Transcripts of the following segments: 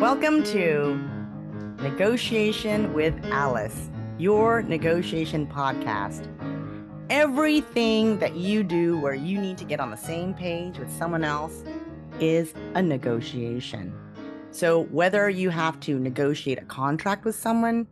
Welcome to Negotiation with Alice, your negotiation podcast. Everything that you do where you need to get on the same page with someone else is a negotiation. So whether you have to negotiate a contract with someone,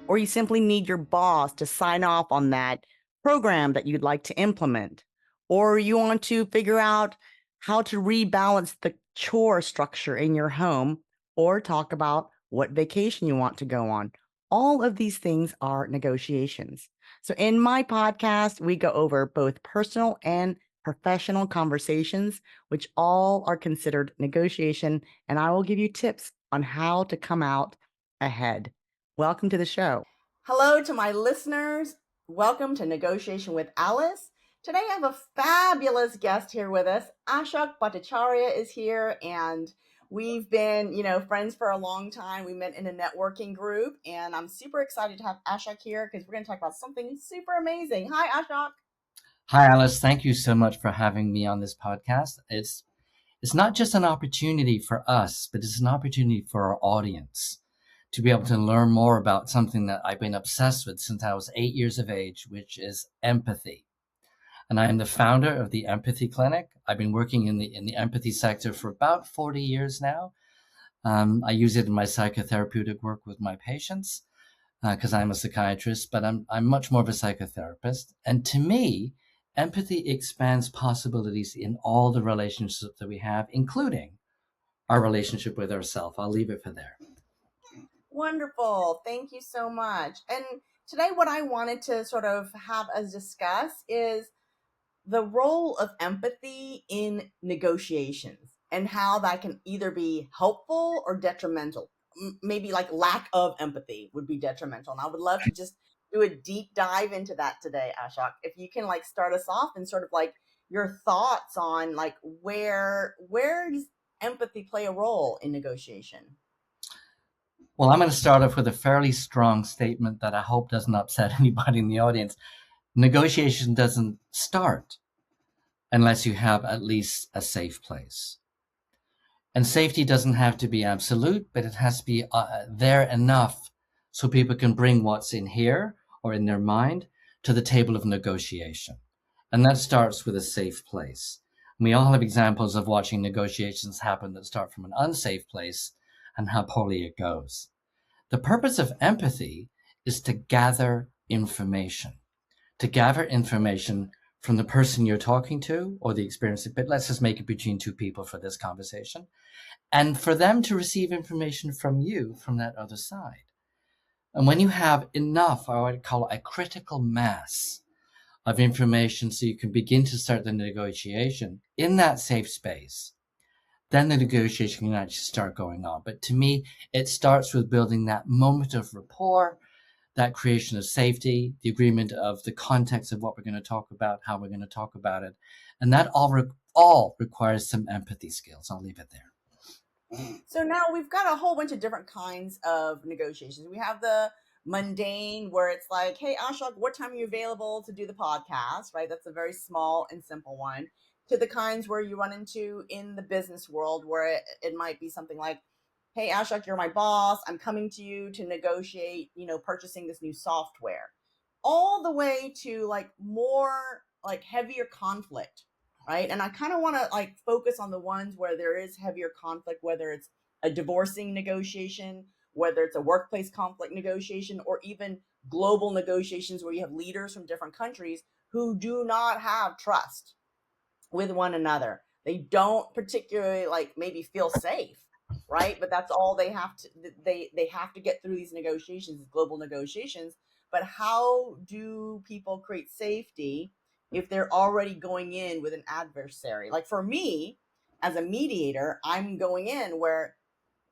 or you simply need your boss to sign off on that program that you'd like to implement, or you want to figure out how to rebalance the chore structure in your home, or talk about what vacation you want to go on. All of these things are negotiations. So in my podcast, we go over both personal and professional conversations, which all are considered negotiation, and I will give you tips on how to come out ahead. Welcome to the show. Hello to my listeners. Welcome to Negotiation with Alice. Today I have a fabulous guest here with us. Ashok Bhattacharya is here, and we've been, friends for a long time. We met in a networking group, and I'm super excited to have Ashok here because we're going to talk about something super amazing. Hi, Ashok. Hi, Alice. Thank you so much for having me on this podcast. It's not just an opportunity for us, but it's an opportunity for our audience to be able to learn more about something that I've been obsessed with since I was 8 years of age, which is empathy. And I am the founder of the Empathy Clinic. I've been working in the empathy sector for about 40 years now. I use it in my psychotherapeutic work with my patients because I'm a psychiatrist, but I'm much more of a psychotherapist. And to me, empathy expands possibilities in all the relationships that we have, including our relationship with ourselves. I'll leave it for there. Wonderful. Thank you so much. And today what I wanted to sort of have us discuss is the role of empathy in negotiations and how that can either be helpful or detrimental. Maybe like lack of empathy would be detrimental. And I would love to just do a deep dive into that today, Ashok. If you can like start us off and sort of like your thoughts on like where does empathy play a role in negotiation? Well, I'm going to start off with a fairly strong statement that I hope doesn't upset anybody in the audience. Negotiation doesn't start unless you have at least a safe place. And safety doesn't have to be absolute, but it has to be there enough so people can bring what's in here or in their mind to the table of negotiation. And that starts with a safe place. And we all have examples of watching negotiations happen that start from an unsafe place and how poorly it goes. The purpose of empathy is to gather information from the person you're talking to or the experience, but let's just make it between two people for this conversation, and for them to receive information from you from that other side. And when you have enough, I would call it a critical mass of information so you can begin to start the negotiation in that safe space, then the negotiation can actually start going on. But to me, it starts with building that moment of rapport, that creation of safety, the agreement of the context of what we're going to talk about, how we're going to talk about it. And that all requires some empathy skills. I'll leave it there. So now we've got a whole bunch of different kinds of negotiations. We have the mundane where it's like, hey, Ashok, what time are you available to do the podcast, right? That's a very small and simple one. To the kinds where you run into in the business world where it might be something like, hey, Ashok, you're my boss. I'm coming to you to negotiate, purchasing this new software. All the way to like more like heavier conflict, right? And I kind of want to like focus on the ones where there is heavier conflict, whether it's a divorcing negotiation, whether it's a workplace conflict negotiation, or even global negotiations where you have leaders from different countries who do not have trust with one another. They don't particularly like maybe feel safe, right? But that's all they have to, they have to get through these negotiations, global negotiations. But how do people create safety if they're already going in with an adversary? Like for me, as a mediator, I'm going in where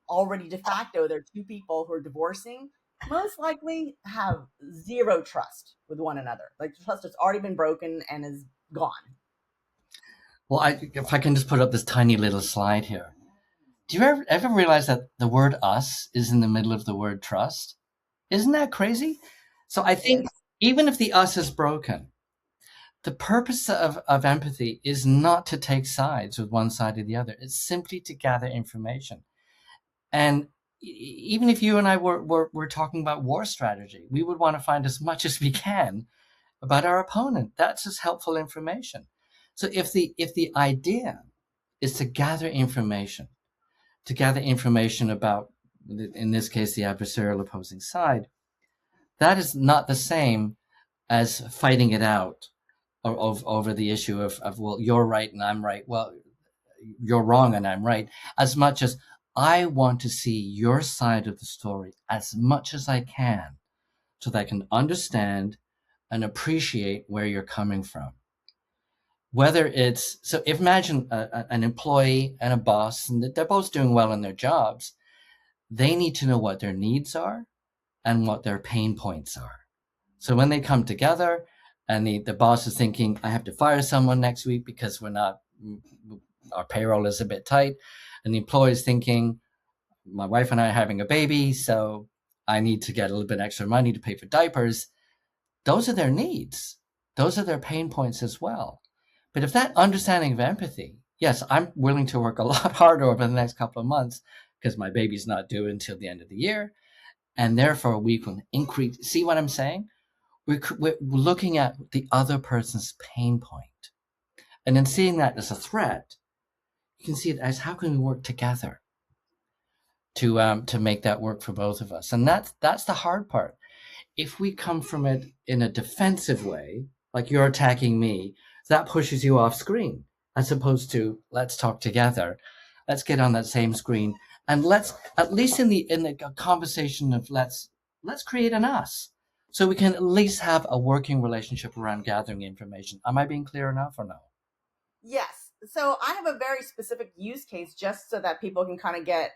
already de facto there are two people who are divorcing, most likely have zero trust with one another. Like the trust has already been broken and is gone. Well, if I can just put up this tiny little slide here. Do you ever realize that the word us is in the middle of the word trust? Isn't that crazy? So I think even if the us is broken, the purpose of empathy is not to take sides with one side or the other. It's simply to gather information. And even if you and I were talking about war strategy, we would want to find as much as we can about our opponent. That's just helpful information. So if the idea is to gather information about, in this case, the adversarial opposing side, that is not the same as fighting it out over the issue of, well, you're right and I'm right. Well, you're wrong and I'm right. As much as I want to see your side of the story as much as I can so that I can understand and appreciate where you're coming from. Whether it's, so imagine an employee and a boss, and they're both doing well in their jobs. They need to know what their needs are and what their pain points are. So when they come together and the boss is thinking, I have to fire someone next week because our payroll is a bit tight. And the employee is thinking, my wife and I are having a baby, so I need to get a little bit extra money to pay for diapers. Those are their needs. Those are their pain points as well. But if that understanding of empathy, yes, I'm willing to work a lot harder over the next couple of months because my baby's not due until the end of the year. And therefore we can increase. See what I'm saying? We're looking at the other person's pain point. And then seeing that as a threat, you can see it as how can we work together to make that work for both of us. And that's the hard part. If we come from it in a defensive way, like you're attacking me, that pushes you off screen, as opposed to let's talk together, let's get on that same screen, and let's, at least in the conversation of let's create an us, so we can at least have a working relationship around gathering information. Am I being clear enough or no? Yes. So I have a very specific use case just so that people can kind of get,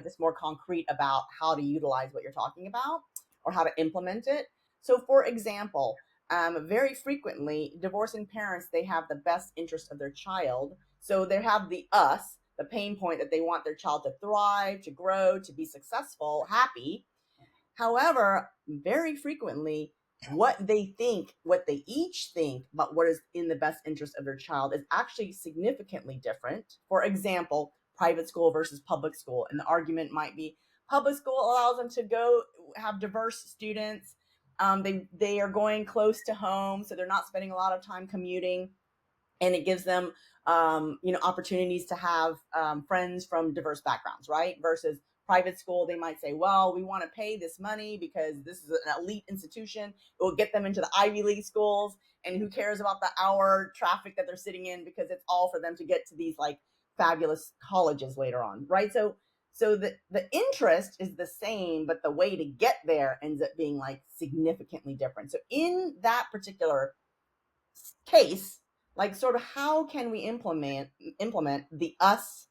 just more concrete about how to utilize what you're talking about or how to implement it. So, for example, very frequently, divorcing parents, they have the best interest of their child. So they have the us, the pain point that they want their child to thrive, to grow, to be successful, happy. However, very frequently, what they each think about what is in the best interest of their child is actually significantly different. For example, private school versus public school. And the argument might be public school allows them to go have diverse students. They are going close to home, so they're not spending a lot of time commuting, and it gives them opportunities to have friends from diverse backgrounds, right? Versus private school, they might say, well, we want to pay this money because this is an elite institution. It will get them into the Ivy League schools, and who cares about the hour traffic that they're sitting in, because it's all for them to get to these like fabulous colleges later on, right? So the interest is the same, but the way to get there ends up being like significantly different. So in that particular case, like sort of how can we implement the us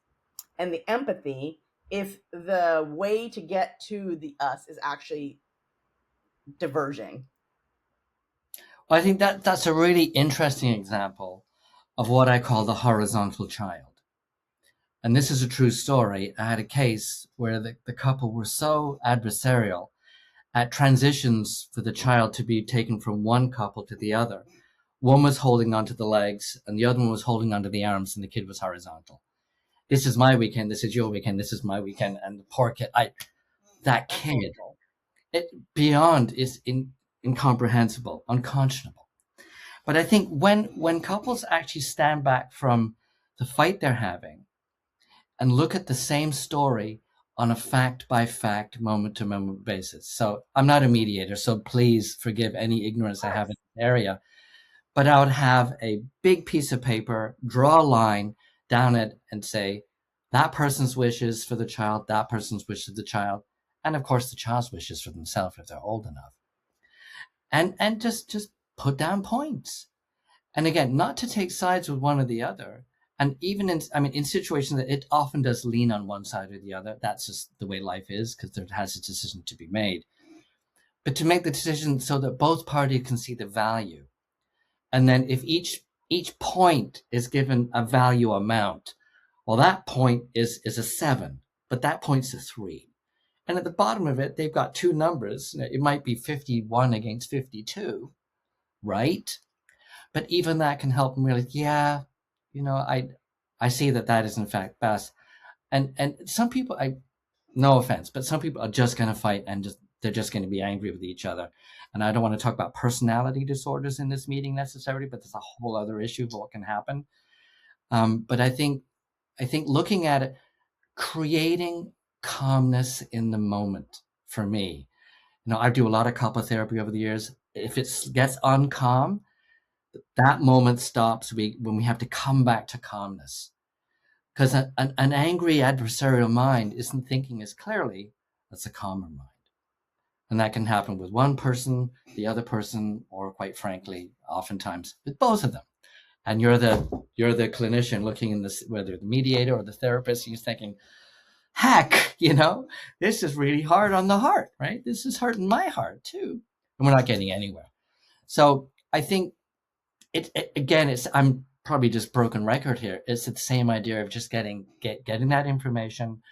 and the empathy if the way to get to the us is actually diverging? Well, I think that's a really interesting example of what I call the horizontal child. And this is a true story. I had a case where the couple were so adversarial at transitions for the child to be taken from one couple to the other. One was holding onto the legs and the other one was holding onto the arms, and the kid was horizontal. This is my weekend, this is your weekend, this is my weekend. And the poor kid, that That's kid, horrible. it beyond is incomprehensible, unconscionable. But I think when couples actually stand back from the fight they're having and look at the same story on a fact by fact, moment to moment basis. So I'm not a mediator, so please forgive any ignorance I have in the area. But I would have a big piece of paper, draw a line down it, and say that person's wishes for the child, that person's wishes for the child, and of course the child's wishes for themselves if they're old enough. And just put down points. And again, not to take sides with one or the other. And even in situations that it often does lean on one side or the other, that's just the way life is, because there has a decision to be made. But to make the decision so that both parties can see the value. And then if each point is given a value amount, well, that point is a 7, but that point's a 3. And at the bottom of it, they've got two numbers. It might be 51 against 52, right? But even that can help them realize, yeah, I see that is in fact best. And some people, No offense, but some people are just going to fight and they're just going to be angry with each other. And I don't want to talk about personality disorders in this meeting necessarily, but there's a whole other issue of what can happen. But I think looking at it, creating calmness in the moment for me. I do a lot of couple therapy over the years. If it gets uncalm, that moment stops when we have to come back to calmness. Because an angry adversarial mind isn't thinking as clearly as a calmer mind. And that can happen with one person, the other person, or quite frankly, oftentimes with both of them. And you're the clinician looking in this, whether the mediator or the therapist, you're thinking, heck, this is really hard on the heart, right? This is hurting my heart too. And we're not getting anywhere. So I think I'm probably just broken record here. It's the same idea of just getting that information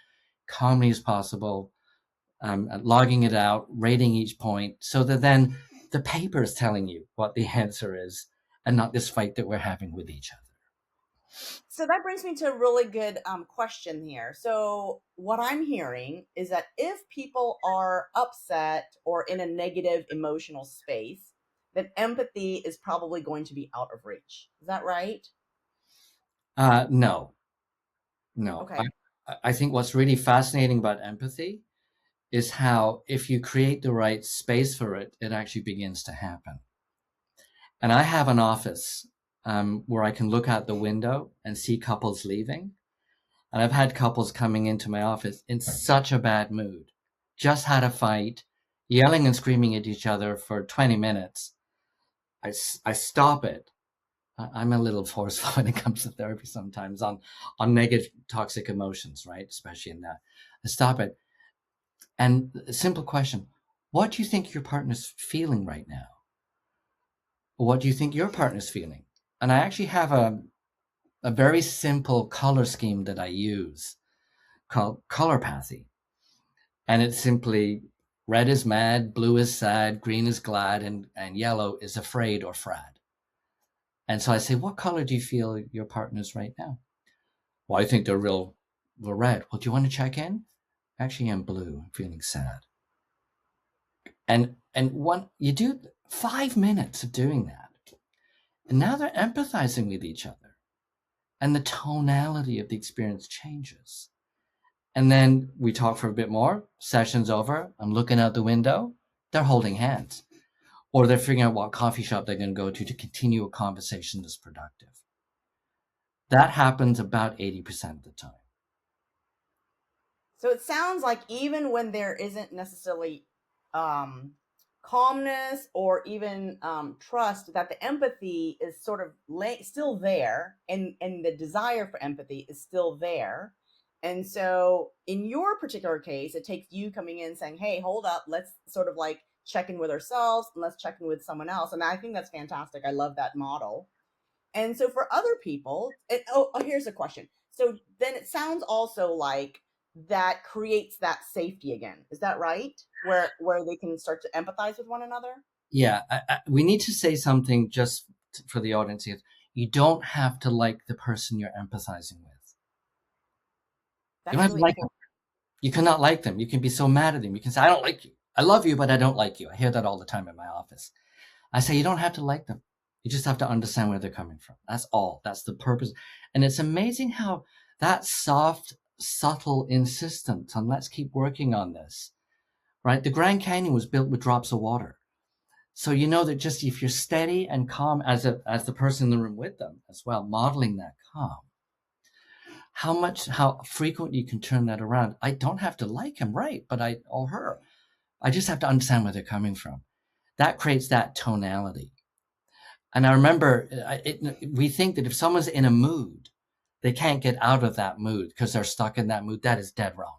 calmly as possible, logging it out, rating each point, so that then the paper is telling you what the answer is and not this fight that we're having with each other. So that brings me to a really good question here. So what I'm hearing is that if people are upset or in a negative emotional space, then empathy is probably going to be out of reach. Is that right? No. Okay. I think what's really fascinating about empathy is how if you create the right space for it, it actually begins to happen. And I have an office where I can look out the window and see couples leaving. And I've had couples coming into my office in such a bad mood, just had a fight, yelling and screaming at each other for 20 minutes. I stop it. I'm a little forceful when it comes to therapy sometimes on negative toxic emotions, right? Especially in that. I stop it. And a simple question, what do you think your partner's feeling right now? What do you think your partner's feeling? And I actually have a very simple color scheme that I use called colorpathy. And it's simply red is mad, blue is sad, green is glad, and yellow is afraid or frad. And so I say, what color do you feel your partner's right now? Well, I think they're real red. Well, do you want to check in? Actually, I'm blue. I'm feeling sad. And you do 5 minutes of doing that. And now they're empathizing with each other. And the tonality of the experience changes. And then we talk for a bit more. Session's over. I'm looking out the window. They're holding hands. Or they're figuring out what coffee shop they're going to go to continue a conversation that's productive. That happens about 80% of the time. So it sounds like even when there isn't necessarily calmness or even trust, that the empathy is sort of still there, and the desire for empathy is still there. And so in your particular case, it takes you coming in saying, hey, hold up, let's sort of like check in with ourselves and let's check in with someone else. And I think that's fantastic. I love that model. And so for other people, here's a question. So then it sounds also like that creates that safety again. Is that right? Where they can start to empathize with one another? Yeah, we need to say something just for the audience here. You don't have to like the person you're empathizing with. That's you don't have really to like them. You cannot like them. You can be so mad at them. You can say, I don't like you. I love you, but I don't like you. I hear that all the time in my office. I say, you don't have to like them. You just have to understand where they're coming from. That's all. That's the purpose. And it's amazing how that soft, subtle insistence on let's keep working on this, right? The Grand Canyon was built with drops of water. So you know that just if you're steady and calm as the person in the room with them as well, modeling that calm, how frequent you can turn that around. I don't have to like him, right? But or her. I just have to understand where they're coming from. That creates that tonality. And I remember we think that if someone's in a mood, they can't get out of that mood because they're stuck in that mood. That is dead wrong.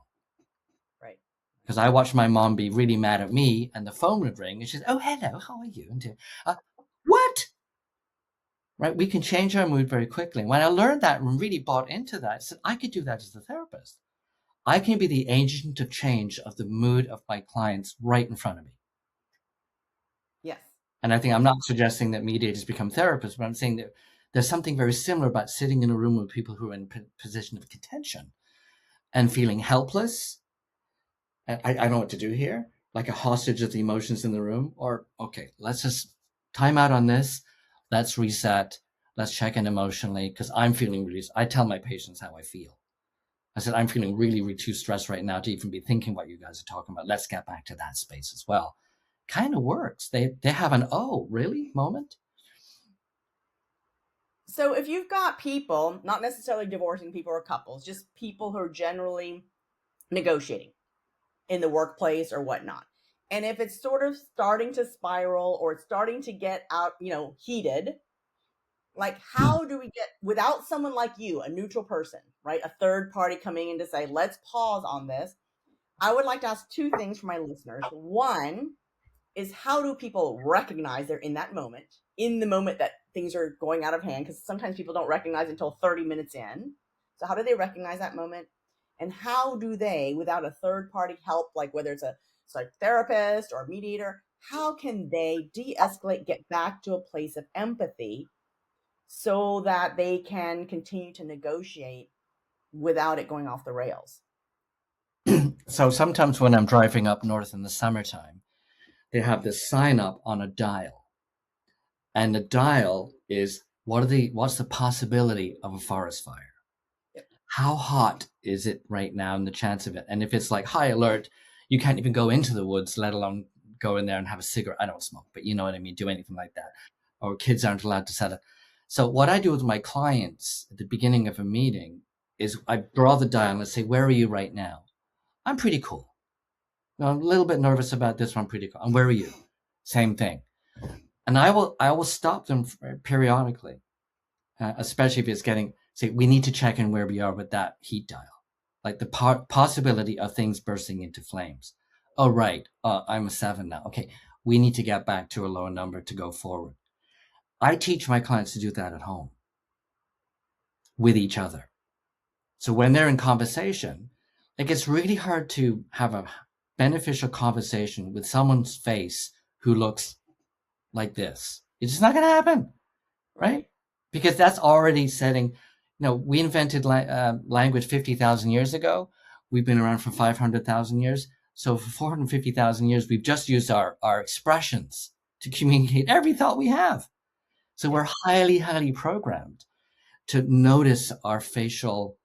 right. Because I watched my mom be really mad at me and the phone would ring and she's, oh, hello, how are you? And what? Right? We can change our mood very quickly. When I learned that and really bought into that, I said, I could do that as a therapist. I can be the agent of change of the mood of my clients right in front of me. Yes. And I think I'm not suggesting that mediators become therapists, but I'm saying that there's something very similar about sitting in a room with people who are in a position of contention and feeling helpless I don't know what to do here, like a hostage of the emotions in the room, or okay, let's just time out on this. Let's reset. Let's check in emotionally because I'm feeling really. I tell my patients how I feel. I said, I'm feeling really, really too stressed right now to even be thinking what you guys are talking about. Let's get back to that space as well. Kind of works. They have an oh, really moment. So if you've got people, not necessarily divorcing people or couples, just people who are generally negotiating in the workplace or whatnot, and if it's sort of starting to spiral or it's starting to get out, heated, like how do we get, without someone like you, a neutral person, right, a third party coming in to say, let's pause on this. I would like to ask two things for my listeners. One is, how do people recognize they're in the moment that things are going out of hand? Because sometimes people don't recognize until 30 minutes in. So how do they recognize that moment? And how do they, without a third party help, like whether it's a psychotherapist or a mediator, how can they de-escalate, get back to a place of empathy so that they can continue to negotiate without it going off the rails? So sometimes when I'm driving up north in the summertime, they have this sign up on a dial. And the dial is what's the possibility of a forest fire? Yep. How hot is it right now and the chance of it? And if it's like high alert, you can't even go into the woods, let alone go in there and have a cigarette. I don't smoke, but you know what I mean, do anything like that. Or kids aren't allowed to set it. So what I do with my clients at the beginning of a meeting is I draw the dial and I say, where are you right now? I'm pretty cool. I'm a little bit nervous about this one. I'm pretty cool. And where are you? Same thing. And I will stop them periodically, especially if it's getting, say, we need to check in where we are with that heat dial, like the possibility of things bursting into flames. Oh, right. I'm a 7 now. Okay. We need to get back to a lower number to go forward. I teach my clients to do that at home with each other. So when they're in conversation, it gets really hard to have a beneficial conversation with someone's face who looks like this. It's just not going to happen, right? Because that's already setting, we invented language 50,000 years ago. We've been around for 500,000 years. So for 450,000 years, we've just used our expressions to communicate every thought we have. So we're highly, highly programmed to notice our facial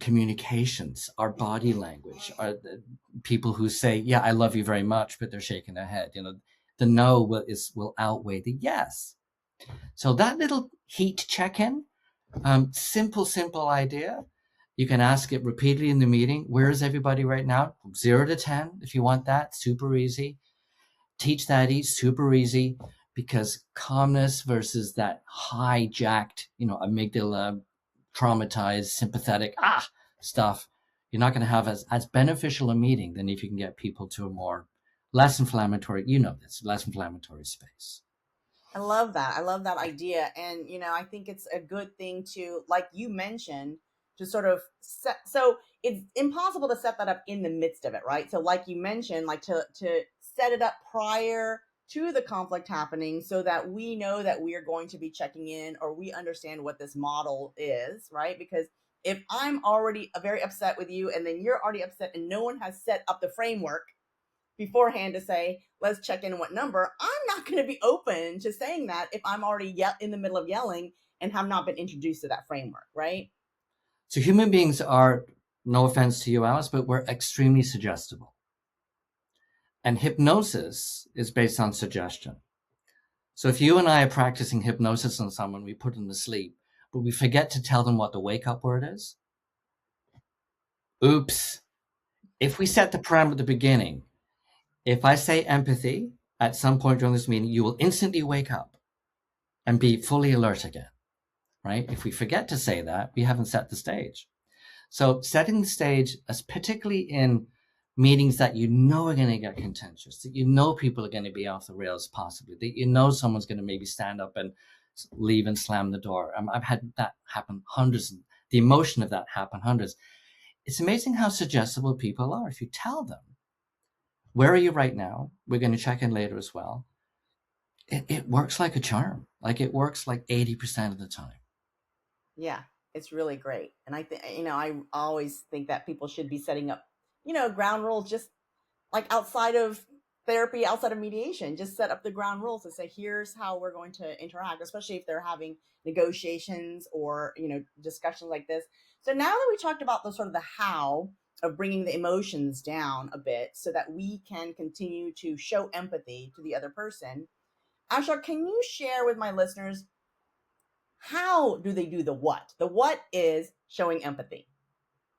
communications, our body language, the people who say, yeah, I love you very much, but they're shaking their head. The no will outweigh the yes. So that little heat check-in, simple idea. You can ask it repeatedly in the meeting. Where is everybody right now? 0 to 10, if you want that, super easy. Teach that super easy, because calmness versus that hijacked, amygdala, traumatized, sympathetic, stuff, you're not going to have as beneficial a meeting than if you can get people to a more less inflammatory, less inflammatory space. I love that. I love that idea. And, I think it's a good thing to, like you mentioned, to sort of set, so it's impossible to set that up in the midst of it, right? So like you mentioned, like to set it up prior to the conflict happening so that we know that we are going to be checking in, or we understand what this model is, right? Because if I'm already very upset with you and then you're already upset and no one has set up the framework beforehand to say, let's check in what number, I'm not going to be open to saying that if I'm already in the middle of yelling and have not been introduced to that framework, right? So human beings are, no offense to you, Alice, but we're extremely suggestible. And hypnosis is based on suggestion. So if you and I are practicing hypnosis on someone, we put them to sleep, but we forget to tell them what the wake-up word is. Oops. If we set the parameter at the beginning, if I say empathy at some point during this meeting, you will instantly wake up and be fully alert again, right? If we forget to say that, we haven't set the stage. So setting the stage, as particularly in meetings that are going to get contentious, that people are going to be off the rails possibly, that someone's going to maybe stand up and leave and slam the door. I've had that happen hundreds, the emotion of that happen hundreds. It's amazing how suggestible people are. If you tell them, where are you right now? We're going to check in later as well. It works like a charm. Like it works like 80% of the time. Yeah, it's really great. And I think, I always think that people should be setting up, ground rules, just like outside of therapy, outside of mediation, just set up the ground rules to say, here's how we're going to interact, especially if they're having negotiations or, discussions like this. So now that we talked about the sort of the how of bringing the emotions down a bit so that we can continue to show empathy to the other person, Ashok, can you share with my listeners, how do they do the what? The what is showing empathy.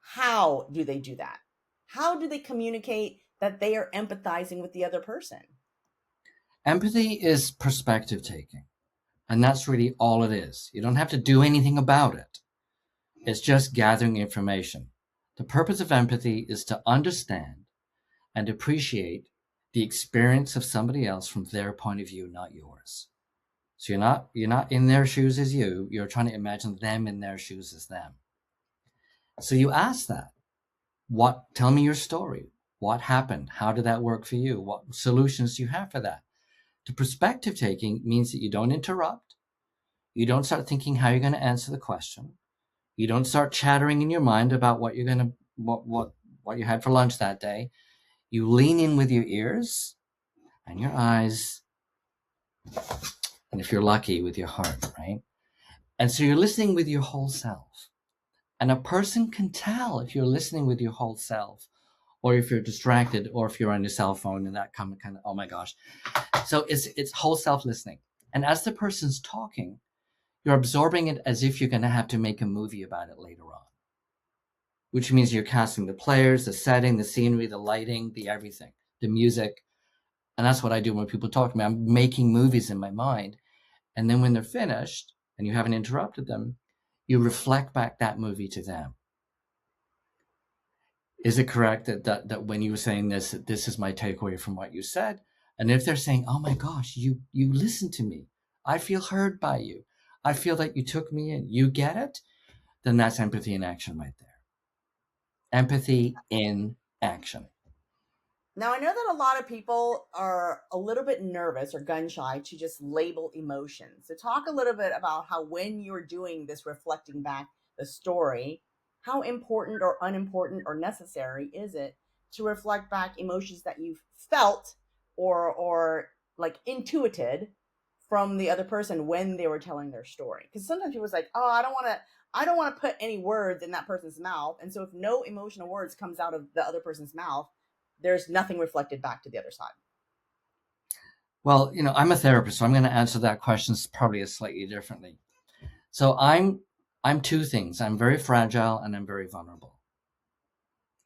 How do they do that? How do they communicate that they are empathizing with the other person? Empathy is perspective taking, and that's really all it is. You don't have to do anything about it. It's just gathering information. The purpose of empathy is to understand and appreciate the experience of somebody else from their point of view, not yours. So you're not in their shoes as you. You're trying to imagine them in their shoes as them. So you ask that. Tell me your story. What happened? How did that work for you? What solutions do you have for that? The perspective taking means that you don't interrupt. You don't start thinking how you're going to answer the question. You don't start chattering in your mind about what you had for lunch that day. You lean in with your ears and your eyes, and if you're lucky, with your heart, right? And so you're listening with your whole self. And a person can tell if you're listening with your whole self, or if you're distracted, or if you're on your cell phone, and that kind of, oh my gosh. So it's whole self listening. And as the person's talking, you're absorbing it as if you're going to have to make a movie about it later on, which means you're casting the players, the setting, the scenery, the lighting, the everything, the music. And that's what I do when people talk to me. I'm making movies in my mind. And then when they're finished and you haven't interrupted them, you reflect back that movie to them. Is it correct that when you were saying this is my takeaway from what you said? And if they're saying, oh my gosh, you listened to me. I feel heard by you. I feel that you took me in. You get it? Then that's empathy in action right there. Empathy in action. Now, I know that a lot of people are a little bit nervous or gun shy to just label emotions. So, talk a little bit about how, when you're doing this reflecting back the story, how important or unimportant or necessary is it to reflect back emotions that you've felt or like intuited from the other person when they were telling their story? Because sometimes people say, "Oh, I don't want to put any words in that person's mouth," and so if no emotional words comes out of the other person's mouth, there's nothing reflected back to the other side. Well, I'm a therapist, so I'm going to answer that question probably slightly differently. So I'm two things. I'm very fragile and I'm very vulnerable.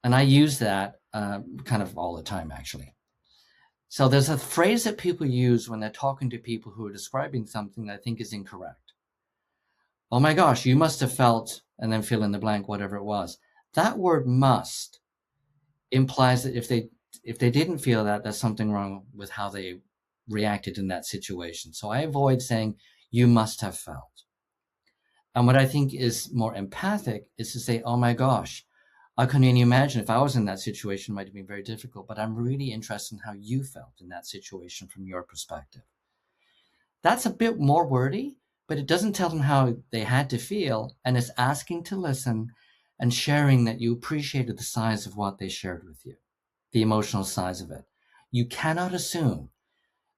And I use that kind of all the time, actually. So there's a phrase that people use when they're talking to people who are describing something that I think is incorrect. Oh my gosh, you must have felt, and then fill in the blank, whatever it was. That word must implies that if they didn't feel that, there's something wrong with how they reacted in that situation. So I avoid saying, you must have felt. And what I think is more empathic is to say, oh my gosh, I couldn't even imagine if I was in that situation, it might have been very difficult, but I'm really interested in how you felt in that situation from your perspective. That's a bit more wordy, but it doesn't tell them how they had to feel, and it's asking to listen and sharing that you appreciated the size of what they shared with you, the emotional size of it. You cannot assume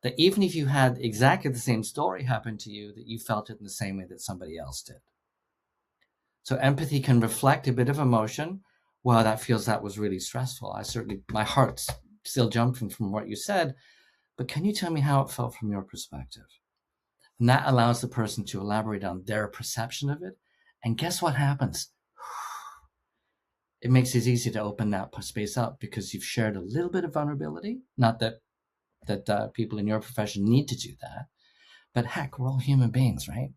that even if you had exactly the same story happen to you, that you felt it in the same way that somebody else did. So empathy can reflect a bit of emotion. Wow, that was really stressful. My heart's still jumping from what you said, but can you tell me how it felt from your perspective? And that allows the person to elaborate on their perception of it. And guess what happens? It makes it easy to open that space up because you've shared a little bit of vulnerability. Not that people in your profession need to do that, but heck, we're all human beings, right?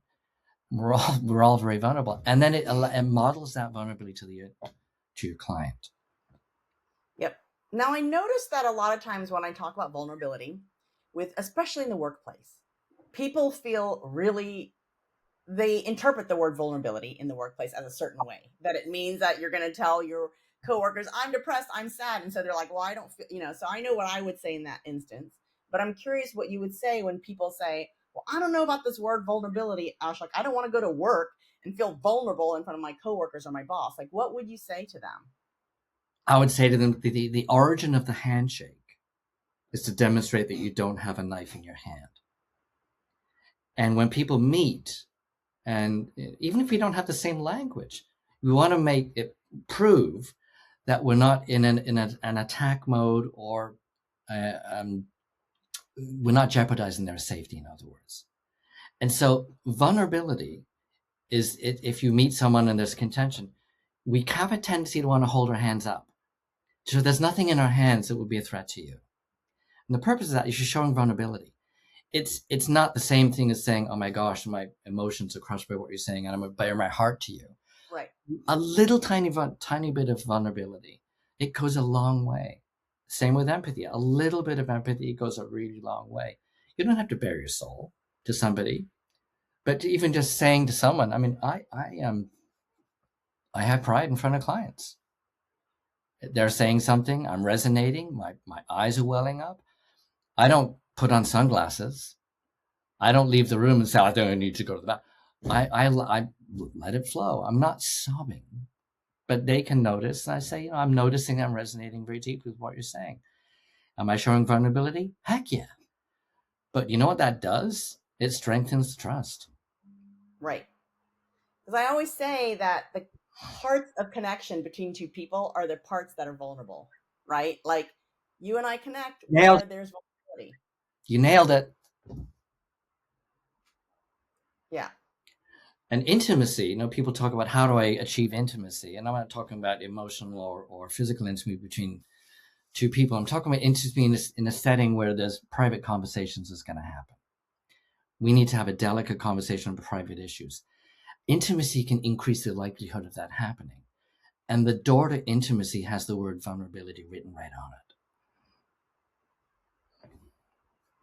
We're all very vulnerable, and then it models that vulnerability to your client. Yep. Now, I noticed that a lot of times when I talk about vulnerability, especially in the workplace, people feel really, they interpret the word vulnerability in the workplace as a certain way, that it means that you're going to tell your coworkers, I'm depressed, I'm sad. And so they're like, well, I don't feel, so I know what I would say in that instance, but I'm curious what you would say when people say, well, I don't know about this word vulnerability, Ash. Like, I don't want to go to work and feel vulnerable in front of my coworkers or my boss. Like, what would you say to them? I would say to them, the origin of the handshake is to demonstrate that you don't have a knife in your hand. And when people meet, and even if we don't have the same language, we want to make it prove that we're not in an attack mode, or we're not jeopardizing their safety, in other words. And so vulnerability is, if you meet someone and there's contention, we have a tendency to want to hold our hands up. So there's nothing in our hands that would be a threat to you. And the purpose of that is you're showing vulnerability. It's not the same thing as saying, oh my gosh, my emotions are crushed by what you're saying, and I'm going to bare my heart to you. Right. A little tiny bit of vulnerability, it goes a long way. Same with empathy. A little bit of empathy goes a really long way. You don't have to bare your soul to somebody, but even just saying to someone, I mean, I have pride in front of clients. They're saying something, I'm resonating, my eyes are welling up. I don't put on sunglasses. I don't leave the room and say, I don't need to go to the bathroom. I let it flow. I'm not sobbing, but they can notice. And I say, I'm noticing, I'm resonating very deeply with what you're saying. Am I showing vulnerability? Heck yeah. But you know what that does? It strengthens trust. Right. Because I always say that the parts of connection between two people are the parts that are vulnerable, right? Like you and I connect where there's vulnerability. You nailed it. Yeah. And intimacy, people talk about, how do I achieve intimacy? And I'm not talking about emotional or physical intimacy between two people. I'm talking about intimacy in a setting where there's private conversations is going to happen. We need to have a delicate conversation on private issues. Intimacy can increase the likelihood of that happening. And the door to intimacy has the word vulnerability written right on it.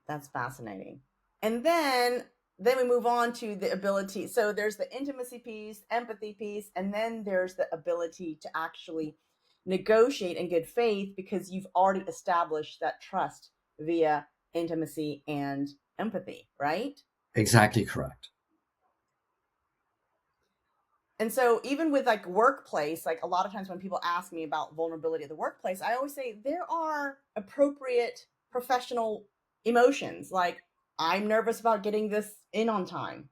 That's fascinating. And then we move on to the ability. So there's the intimacy piece, empathy piece, and then there's the ability to actually negotiate in good faith, because you've already established that trust via intimacy and empathy, right? Exactly correct. And so even with like workplace, like a lot of times when people ask me about vulnerability at the workplace, I always say there are appropriate professional emotions. Like, I'm nervous about getting this in on time.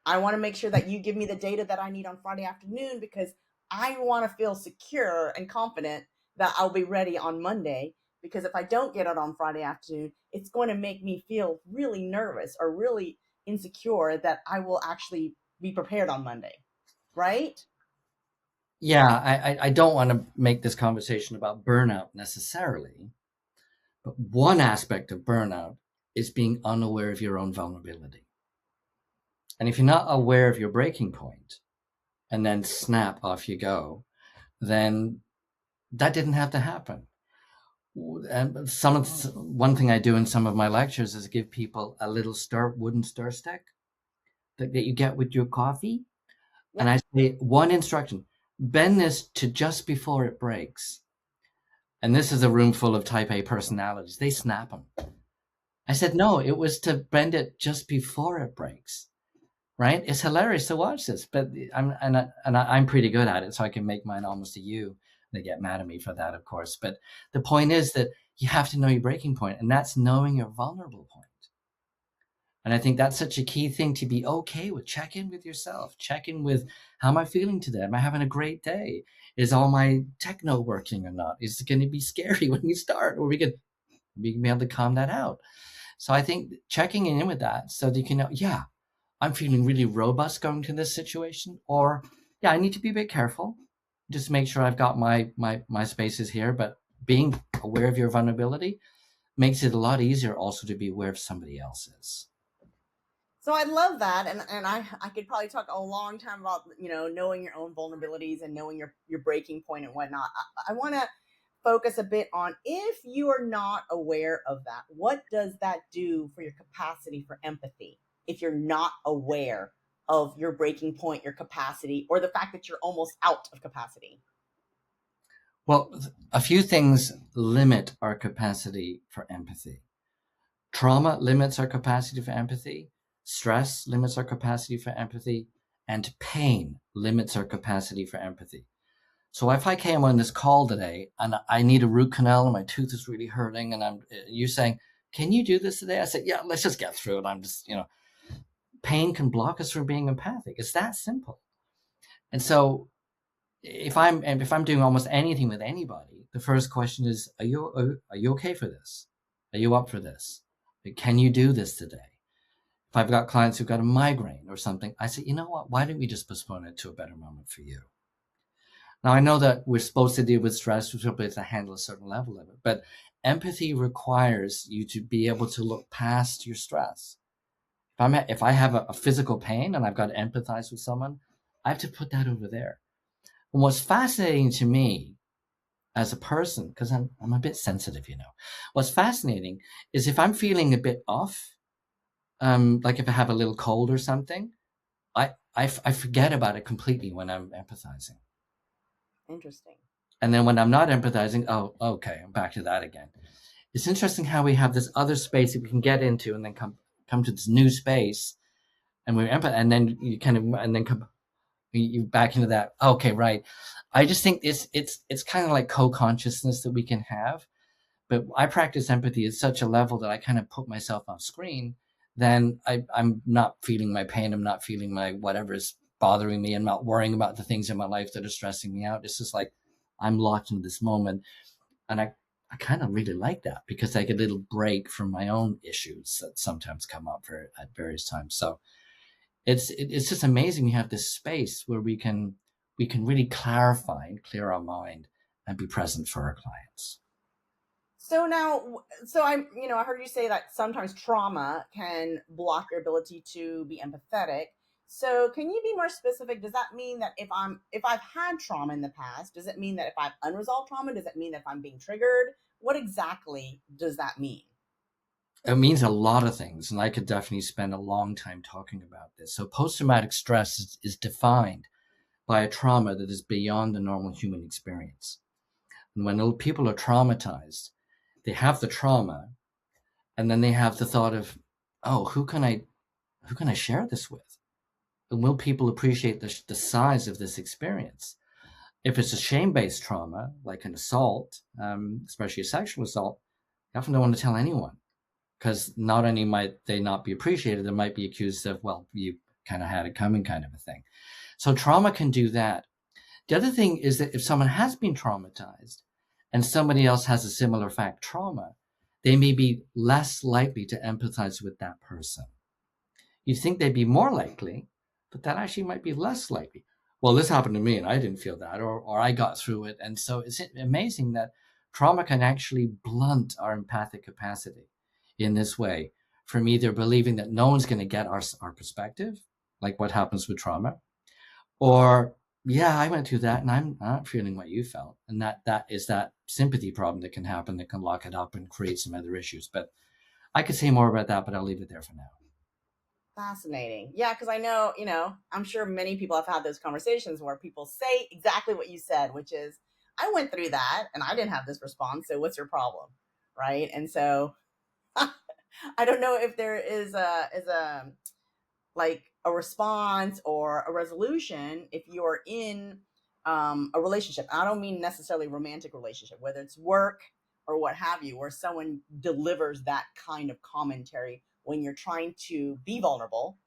I want to make sure that you give me the data that I need on Friday afternoon, because I want to feel secure and confident that I'll be ready on Monday. Because if I don't get it on Friday afternoon, it's going to make me feel really nervous or really insecure that I will actually be prepared on Monday. Right? Yeah, I don't want to make this conversation about burnout necessarily, but one aspect of burnout is being unaware of your own vulnerability. And if you're not aware of your breaking point and then snap, off you go, then that didn't have to happen. And one thing I do in some of my lectures is give people a little wooden stir stick that you get with your coffee. Yep. And I say one instruction: bend this to just before it breaks. And this is a room full of type A personalities. They snap them. I said, no, it was to bend it just before it breaks. Right? It's hilarious to watch this, but I'm pretty good at it, so I can make mine almost a U. They get mad at me for that, of course. But the point is that you have to know your breaking point, and that's knowing your vulnerable point. And I think that's such a key thing to be okay with. Check in with yourself. Check in with, how am I feeling today? Am I having a great day? Is all my techno working or not? Is it going to be scary when we start? Or we can be able to calm that out. So I think checking in with that so that you can know, yeah, I'm feeling really robust going to this situation, or yeah, I need to be a bit careful. Just make sure I've got my spaces here. But being aware of your vulnerability makes it a lot easier also to be aware of somebody else's. So I love that, and I could probably talk a long time about knowing your own vulnerabilities and knowing your breaking point and whatnot. I want to focus a bit on, if you are not aware of that, what does that do for your capacity for empathy? If you're not aware of your breaking point, your capacity, or the fact that you're almost out of capacity. Well, a few things limit our capacity for empathy. Trauma limits our capacity for empathy. Stress limits our capacity for empathy. And pain limits our capacity for empathy. So if I came on this call today and I need a root canal and my tooth is really hurting, and you're saying, can you do this today? I said, yeah, let's just get through it. I'm just, pain can block us from being empathic. It's that simple. And so if I'm doing almost anything with anybody, the first question is, are you okay for this? Are you up for this? Can you do this today? If I've got clients who've got a migraine or something, I say, you know what? Why don't we just postpone it to a better moment for you? Now, I know that we're supposed to deal with stress, we're supposed to handle a certain level of it, but empathy requires you to be able to look past your stress. If I have a physical pain and I've got to empathize with someone, I have to put that over there. And what's fascinating to me as a person, because I'm a bit sensitive, what's fascinating is if I'm feeling a bit off, like if I have a little cold or something, I forget about it completely when I'm empathizing. Interesting. And then when I'm not empathizing, oh, okay, I'm back to that again. It's interesting how we have this other space that we can get into and then come to this new space, and we're and then you kind of, and then come you back into that. Okay, right. I just think it's kind of like co-consciousness that we can have, but I practice empathy at such a level that I kind of put myself off screen. Then I'm not feeling my pain. I'm not feeling my whatever is bothering me. I'm not worrying about the things in my life that are stressing me out. It's just like I'm locked into this moment. And I kind of really like that because I get a little break from my own issues that sometimes come up at various times. So it's just amazing we have this space where we can really clarify and clear our mind and be present for our clients. So now, I heard you say that sometimes trauma can block your ability to be empathetic. So can you be more specific? Does that mean that if I've had trauma in the past, does it mean that if I have unresolved trauma, does it mean that if I'm being triggered? What exactly does that mean? It means a lot of things, and I could definitely spend a long time talking about this. So post-traumatic stress is defined by a trauma that is beyond the normal human experience. And when people are traumatized, they have the trauma, and then they have the thought of, oh, who can I share this with? And will people appreciate the size of this experience? If it's a shame-based trauma, like an assault, especially a sexual assault, you often don't want to tell anyone, because not only might they not be appreciated, they might be accused of, well, you kind of had it coming kind of a thing. So trauma can do that. The other thing is that if someone has been traumatized and somebody else has a similar fact trauma, they may be less likely to empathize with that person. You think they'd be more likely, but that actually might be less likely. Well, this happened to me and I didn't feel that, or I got through it. And so it's amazing that trauma can actually blunt our empathic capacity in this way, from either believing that no one's going to get our perspective, like what happens with trauma, or, yeah, I went through that and I'm not feeling what you felt. And that is that sympathy problem that can happen, that can lock it up and create some other issues. But I could say more about that, but I'll leave it there for now. Fascinating. Yeah, because I know, I'm sure many people have had those conversations where people say exactly what you said, which is, I went through that and I didn't have this response. So what's your problem? Right. And so I don't know if there is a like a response or a resolution if you're in a relationship. I don't mean necessarily romantic relationship, whether it's work or what have you, where someone delivers that kind of commentary when you're trying to be vulnerable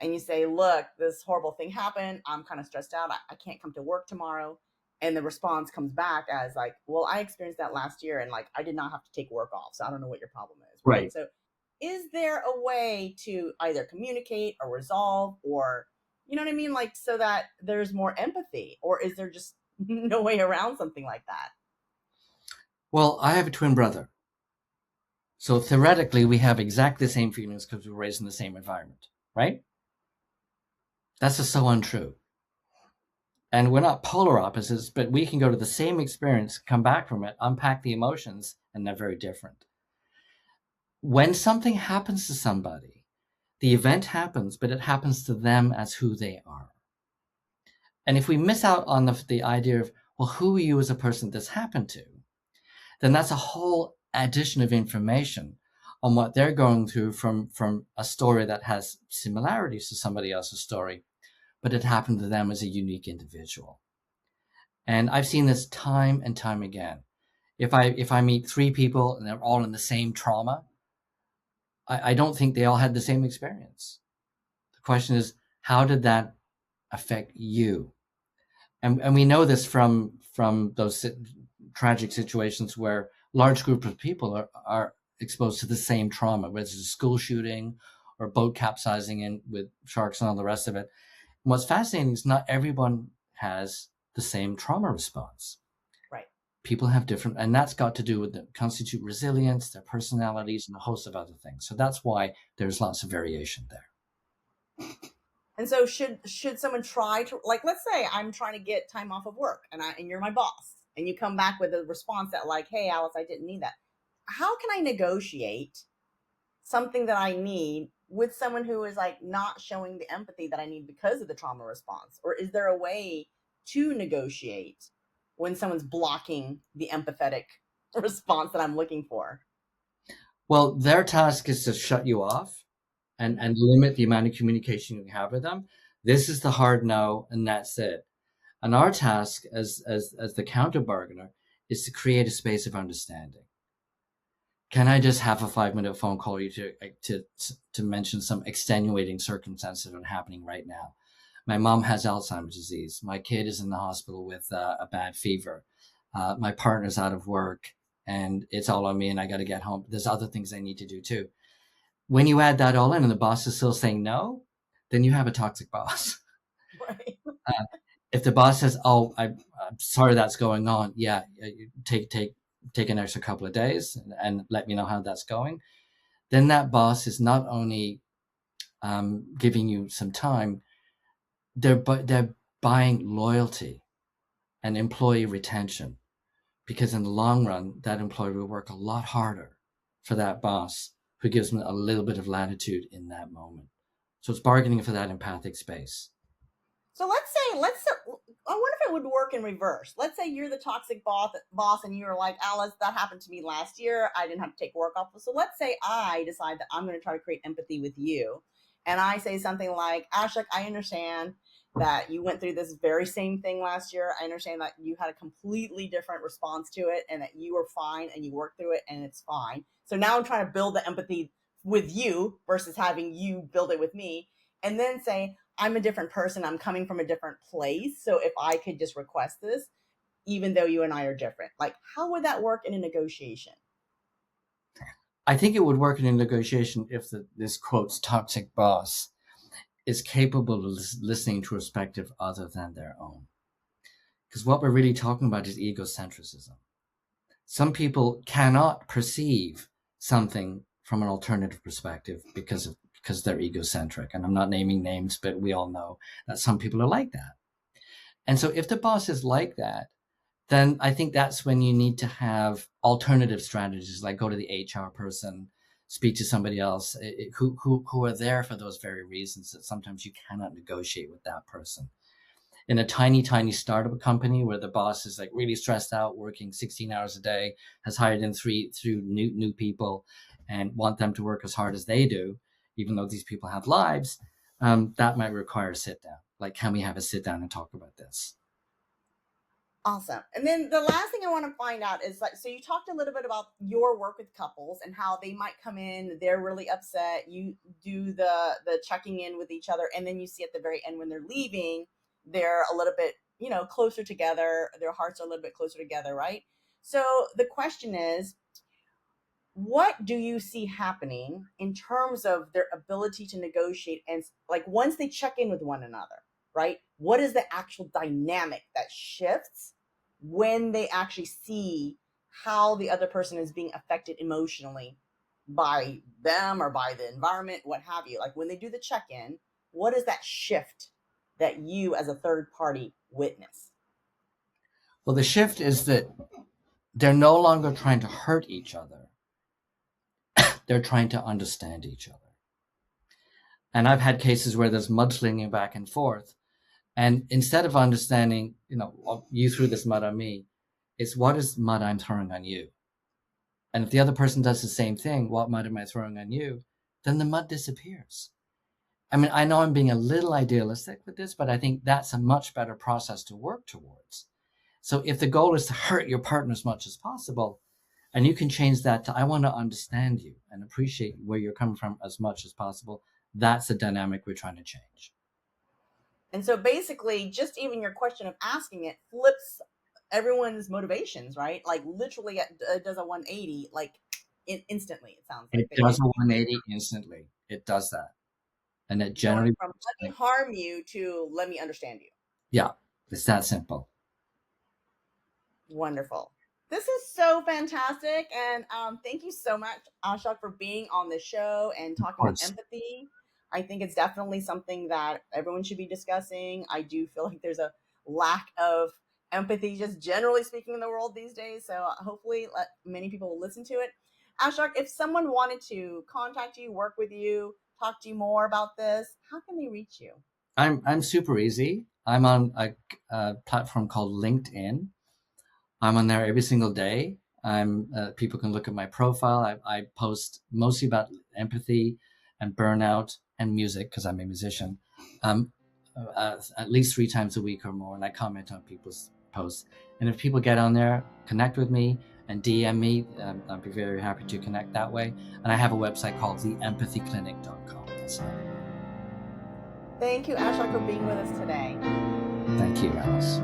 and you say, look, this horrible thing happened. I'm kind of stressed out. I can't come to work tomorrow. And the response comes back as like, well, I experienced that last year and like I did not have to take work off. So I don't know what your problem is. Right. Right. So is there a way to either communicate or resolve or, you know what I mean? Like, so that there's more empathy, or is there just no way around something like that? Well, I have a twin brother. So theoretically, we have exactly the same feelings because we were raised in the same environment, right? That's just so untrue. And we're not polar opposites, but we can go to the same experience, come back from it, unpack the emotions, and they're very different. When something happens to somebody, the event happens, but it happens to them as who they are. And if we miss out on the idea of, well, who are you as a person this happened to, then that's a whole addition of information on what they're going through from a story that has similarities to somebody else's story, but it happened to them as a unique individual. And I've seen this time and time again. If I meet three people and they're all in the same trauma, I don't think they all had the same experience. The question is, how did that affect you? And we know this from those tragic situations where large groups of people are exposed to the same trauma, whether it's a school shooting or boat capsizing in with sharks and all the rest of it. And what's fascinating is not everyone has the same trauma response. Right. People have different, and that's got to do with the constitute resilience, their personalities, and a host of other things. So that's why there's lots of variation there. And so should someone try to, like, let's say I'm trying to get time off of work and you're my boss and you come back with a response that like, hey, Alice, I didn't need that. How can I negotiate something that I need with someone who is like not showing the empathy that I need because of the trauma response? Or is there a way to negotiate when someone's blocking the empathetic response that I'm looking for? Well, their task is to shut you off and limit the amount of communication you have with them. This is the hard no, and that's it. And our task as the counter bargainer is to create a space of understanding. Can I just have a 5-minute phone call you to mention some extenuating circumstances that are happening right now? My mom has Alzheimer's disease. My kid is in the hospital with a bad fever. My partner's out of work and it's all on me and I got to get home. There's other things I need to do too. When you add that all in and the boss is still saying no, then you have a toxic boss. Right. If the boss says, "Oh, I'm sorry that's going on," yeah, take an extra couple of days and let me know how that's going. Then that boss is not only giving you some time, they're buying loyalty and employee retention, because in the long run, that employee will work a lot harder for that boss who gives them a little bit of latitude in that moment. So it's bargaining for that empathic space. So I wonder if it would work in reverse. Let's say you're the toxic boss and you're like, Alice, that happened to me last year. I didn't have to take work off. So let's say I decide that I'm going to try to create empathy with you. And I say something like, Ashok, I understand that you went through this very same thing last year. I understand that you had a completely different response to it and that you were fine and you worked through it and it's fine. So now I'm trying to build the empathy with you versus having you build it with me. And then say, I'm a different person. I'm coming from a different place. So if I could just request this, even though you and I are different, like how would that work in a negotiation? I think it would work in a negotiation if this quotes toxic boss is capable of listening to a perspective other than their own. Because what we're really talking about is egocentrism. Some people cannot perceive something from an alternative perspective because they're egocentric. And I'm not naming names, but we all know that some people are like that. And so if the boss is like that, then I think that's when you need to have alternative strategies, like go to the HR person, speak to somebody else who are there for those very reasons that sometimes you cannot negotiate with that person. In a tiny, tiny startup company where the boss is like really stressed out, working 16 hours a day, has hired in three new people and want them to work as hard as they do, even though these people have lives, that might require a sit down. Like, can we have a sit down and talk about this? Awesome. And then the last thing I want to find out is like, so you talked a little bit about your work with couples and how they might come in, they're really upset. You do the checking in with each other, and then you see at the very end when they're leaving, they're a little bit, closer together. Their hearts are a little bit closer together, right? So the question is, what do you see happening in terms of their ability to negotiate and like once they check in with one another, right? What is the actual dynamic that shifts when they actually see how the other person is being affected emotionally by them or by the environment, what have you? Like when they do the check-in, what is that shift that you as a third party witness? Well, the shift is that they're no longer trying to hurt each other. They're trying to understand each other. And I've had cases where there's mudslinging back and forth. And instead of understanding, you threw this mud on me, it's what is mud I'm throwing on you? And if the other person does the same thing, what mud am I throwing on you? Then the mud disappears. I mean, I know I'm being a little idealistic with this, but I think that's a much better process to work towards. So if the goal is to hurt your partner as much as possible, and you can change that to, I want to understand you and appreciate where you're coming from as much as possible, that's the dynamic we're trying to change. And so basically, just even your question of asking it flips everyone's motivations, right? Like literally it does a 180, like instantly, it sounds like. It does a 180 instantly. It does that. And it Going generally, from let me harm you to let me understand you. yeah, it's that simple. Wonderful. This is so fantastic. And thank you so much, Ashok, for being on the show and Of talking about course. empathy. I think it's definitely something that everyone should be discussing. I do feel like there's a lack of empathy, just generally speaking, in the world these days. So hopefully, many people will listen to it. Ashok, if someone wanted to contact you, work with you, talk to you more about this, how can they reach you? I'm super easy. I'm on a platform called LinkedIn. I'm on there every single day. People can look at my profile. I post mostly about empathy and burnout and music because I'm a musician, at least 3 times a week or more, and I comment on people's posts. And if people get on there, connect with me and DM me, I'd be very happy to connect that way. And I have a website called theempathyclinic.com. That's another way. Thank you, Ashok, for being with us today. Thank you, Alice.